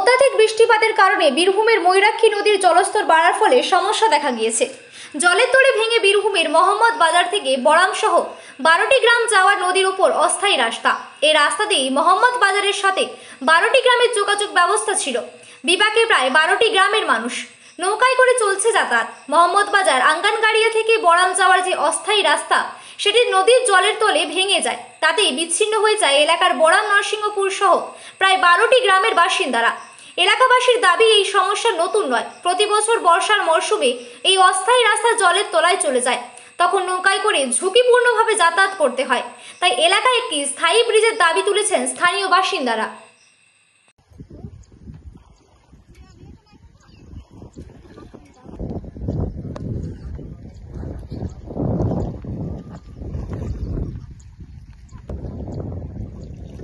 অত্যাধিক বৃষ্টিপাতের কারণে বীরভূমের ময়ূরাক্ষী নদীর জলস্তর বাড়ার ফলে সমস্যা দেখা গিয়েছে। জলের তলে ভেঙে বীরভূমের মোহাম্মদ বাজার থেকে বড়াম সহ 12টি গ্রাম যাওয়ার নদীর উপর অস্থায়ী রাস্তা। এই রাস্তা দিয়েই মোহাম্মদ বাজারের সাথে 12টি গ্রামের যোগাযোগ ব্যবস্থা ছিল। বিপাকে প্রায় 12টি গ্রামের মানুষ নৌকায় করে চলছে যাতায়াত। মোহাম্মদ বাজার আঙ্গানগাড়িয়া থেকে বড়াম যাওয়ার যে অস্থায়ী রাস্তা সেটি নদীর জলের তলে ভেঙে যায়, তাতেই বিচ্ছিন্ন হয়ে যায় এলাকার বড়াম নরসিংহপুর সহ প্রায় 12টি গ্রামের বাসিন্দারা। এলাকাবাসীর দাবি এই সমস্যা নতুন নয়, প্রতি বছর বর্ষার মরশুমে এই অস্থায়ী রাস্তা জলের তলায় চলে যায়, তখন নৌকায় করে ঝুঁকিপূর্ণভাবে যাতায়াত করতে হয়। তাই এলাকায় একটি স্থায়ী ব্রিজের দাবি তুলেছেন স্থানীয় বাসিন্দারা।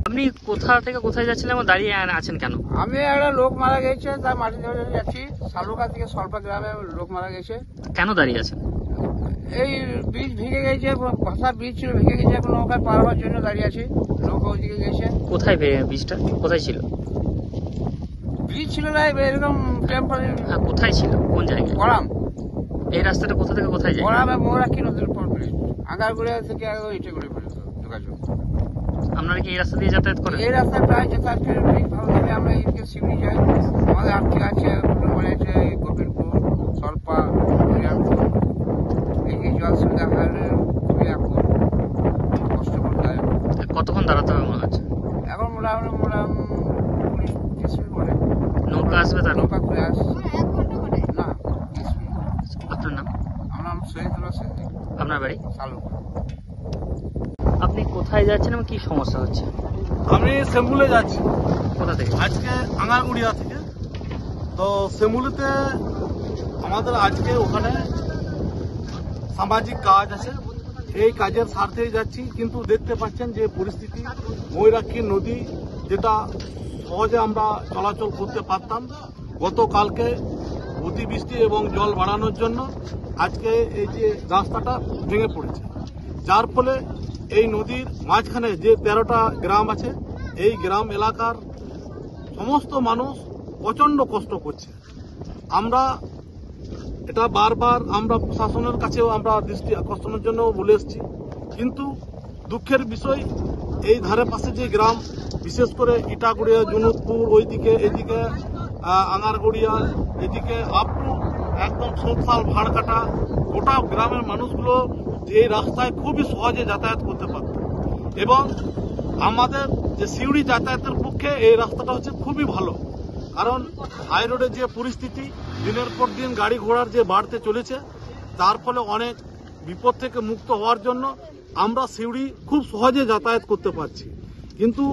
আপনি কোথা থেকে কোথায় যাচ্ছিলেন এবং দাঁড়িয়ে আছেন কেন? আমি একটা লোক মারা গেছে, তাই মাটি ধরে যাচ্ছি। শালুকা থেকে সল্পা গ্রামে লোক মারা গেছে। কেন দাঁড়িয়ে আছেন? এই ব্রিজ ভেঙে গেছে, ভাষা ব্রিজ ছিল, ভেঙে গেছে। এখন নৌকায় পার হওয়ার জন্য দাঁড়িয়ে আছি। নৌকা ওইদিকে গেছে। কোথায় ব্রিজটা কোথায় ছিল? ব্রিজ ছিল না, এরকম টেম্পোরারি। হ্যাঁ, কোথায় ছিল? কোন জায়গায়? বড়াম। এই রাস্তাটা কোথা থেকে কোথায় যায়? বড়ামে ময়ূরাক্ষী নদীর উপর ব্রিজ। আঙ্গারগুড়িয়া থেকে ইটেগুড়ি পর্যন্ত যোগাযোগ। আপনারা কি এই রাস্তা দিয়ে যাতায়াত করেন? এই রাস্তায় প্রায় যাতায়াত করে। ব্রিজ ভালো থাকলে আমরা এইদিকে শিউরি যাই। আমাদের আটকে আছে, আছে গোবিন্দপুর, সল্পা, হরিয়ারপুর। এই জল সুবিধা খুবই এখন কষ্ট করতে হয়। কতক্ষণ দাঁড়াতে হবে মনে হচ্ছে? এখন মোটামুটি 20-30 মিনিট পরে নৌকা আসবে? তার নৌকা ঘুরে আসছে না। আপনার নাম? আমার নাম শহীদুল্লাহ সিদ্দিক। আপনার বাড়ি? শালুকা। আপনি কোথায় যাচ্ছেন এবং কি সমস্যা হচ্ছে? আমি সেম্বুলে যাচ্ছি। কোথা থেকে? আজকে আঙ্গারগুড়িয়া থেকে। তো সেম্বুলিতে আমাদের আজকে ওখানে সামাজিক কাজ আছে, এই কাজের স্বার্থেই যাচ্ছি। কিন্তু দেখতে পাচ্ছেন যে পরিস্থিতি, ময়ূরাক্ষী নদী যেটা সহজে আমরা চলাচল করতে পারতাম, গতকালকে অতিবৃষ্টি এবং জল বাড়ানোর জন্য আজকে এই যে রাস্তাটা ভেঙে পড়েছে, যার ফলে এই নদীর মাঝখানে যে 13টা গ্রাম আছে, এই গ্রাম এলাকার সমস্ত মানুষ প্রচণ্ড কষ্ট করছে। আমরা এটা বারবার আমরা প্রশাসনের কাছেও আমরা দৃষ্টি আকর্ষণের জন্য বলে এসেছি, কিন্তু দুঃখের বিষয় এই ধারে পাশে যে গ্রাম, বিশেষ করে ইটাগুড়িয়া, জুনুদপুর, ওইদিকে এদিকে আঙ্গারগুড়িয়া, এদিকে আপটু একদম সোঁতশাল, ভাড়কাটা, গোটা গ্রামের মানুষগুলো এই রাস্তায় খুবই সহজে যাতায়াত করতে পারত। এবং আমাদের যে সিউড়ি যাতায়াতের পক্ষে এই রাস্তাটা হচ্ছে খুবই ভালো, কারণ হাই রোডের যে পরিস্থিতি, দিনের পর দিন গাড়ি ঘোড়ার যে বাড়তে চলেছে, তার ফলে অনেক বিপদ থেকে মুক্ত হওয়ার জন্য আমরা সিউড়ি খুব সহজে যাতায়াত করতে পারছি। কিন্তু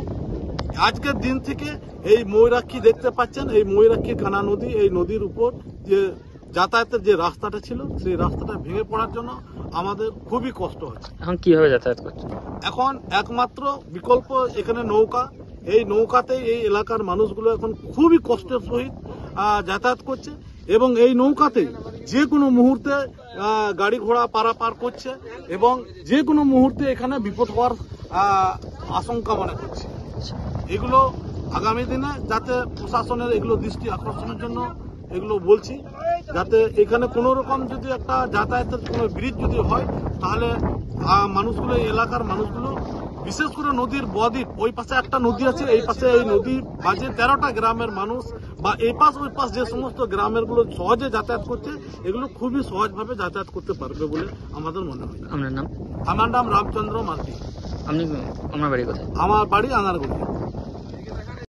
আজকের দিন থেকে এই ময়ূরাক্ষী দেখতে পাচ্ছেন, এই ময়ূরাক্ষী কানা নদী, এই নদীর উপর যে যাতায়াতের যে রাস্তাটা ছিল, সেই রাস্তাটা ভেঙে পড়ার জন্য আমাদের খুবই কষ্ট হচ্ছে। এখন কিভাবে যাতায়াত করছে? এখন একমাত্র বিকল্প এখানে নৌকা। এই নৌকাতেই এই এলাকার মানুষগুলো এখন খুবই কষ্টের সহিত যাতায়াত করছে, এবং এই নৌকাতে যে কোনো মুহূর্তে গাড়ি ঘোড়া পারাপার করছে, এবং যে কোনো মুহূর্তে এখানে বিপদ হওয়ার আশঙ্কা মনে করছে। এগুলো আগামী দিনে যাতে প্রশাসনের এগুলো দৃষ্টি আকর্ষণের জন্য এগুলো বলছি, যাতে এখানে কোনো রকম যদি একটা যাতায়াতের কোনো ব্রিজ যদি হয়, তাহলে মানুষগুলো, এই এলাকার মানুষগুলো, বিশেষ করে নদীর বদ্বীপ, ওই পাশে একটা নদী আছে, এই পাশে এই নদীর মাঝে 13টা গ্রামের মানুষ, বা এই পাশ ওই পাশ যে সমস্ত গ্রামের গুলো সহজে যাতায়াত করছে, এগুলো খুবই সহজভাবে যাতায়াত করতে পারবে বলে আমাদের মনে হয়। আপনার নাম? আমার নাম রামচন্দ্র মার্টি। আপনার বাড়ি কোথায়? আমার বাড়ি আঙ্গারগুড়ি।